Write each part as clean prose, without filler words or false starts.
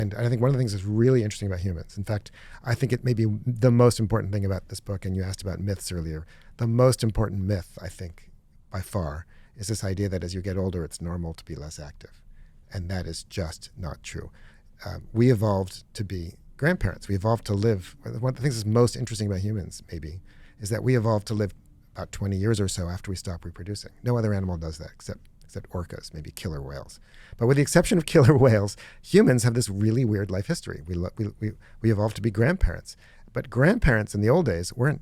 And I think one of the things that's really interesting about humans, in fact, I think it may be the most important thing about this book, and you asked about myths earlier, the most important myth, I think, by far, is this idea that as you get older, it's normal to be less active. And that is just not true. We evolved to be grandparents. We evolved to live. One of the things that's most interesting about humans, maybe, is that we evolved to live about 20 years or so after we stop reproducing. No other animal does that except orcas, maybe killer whales. But with the exception of killer whales, humans have this really weird life history. We evolved to be grandparents. But grandparents in the old days weren't,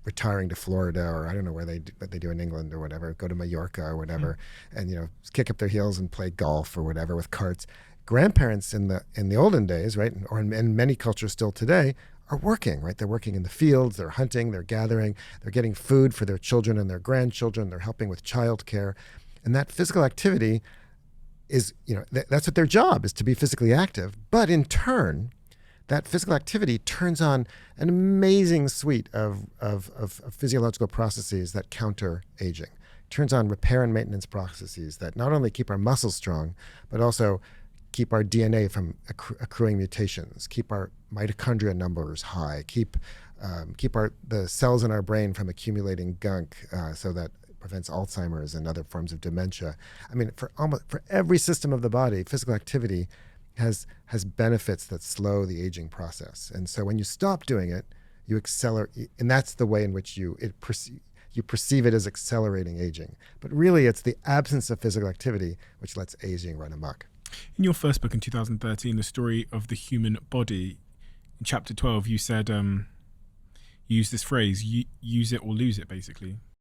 retiring to Florida, or I don't know what they do in England or whatever, go to Mallorca or whatever, and kick up their heels and play golf or whatever with carts. Grandparents in the olden days, right, or in many cultures still today, are working, right? They're working in the fields, they're hunting, they're gathering, they're getting food for their children and their grandchildren, they're helping with childcare. And that physical activity is, that's what their job is, to be physically active. But in turn, that physical activity turns on an amazing suite of physiological processes that counter aging. It turns on repair and maintenance processes that not only keep our muscles strong, but also keep our DNA from accruing mutations, keep our mitochondria numbers high, keep the cells in our brain from accumulating gunk, so that prevents Alzheimer's and other forms of dementia. I mean, for every system of the body, physical activity has benefits that slow the aging process. And so when you stop doing it, you accelerate, and that's the way in which you perceive it as accelerating aging. But really, it's the absence of physical activity which lets aging run amok. In your first book in 2013, The Story of the Human Body, in chapter 12, you said, you used this phrase, use it or lose it, basically.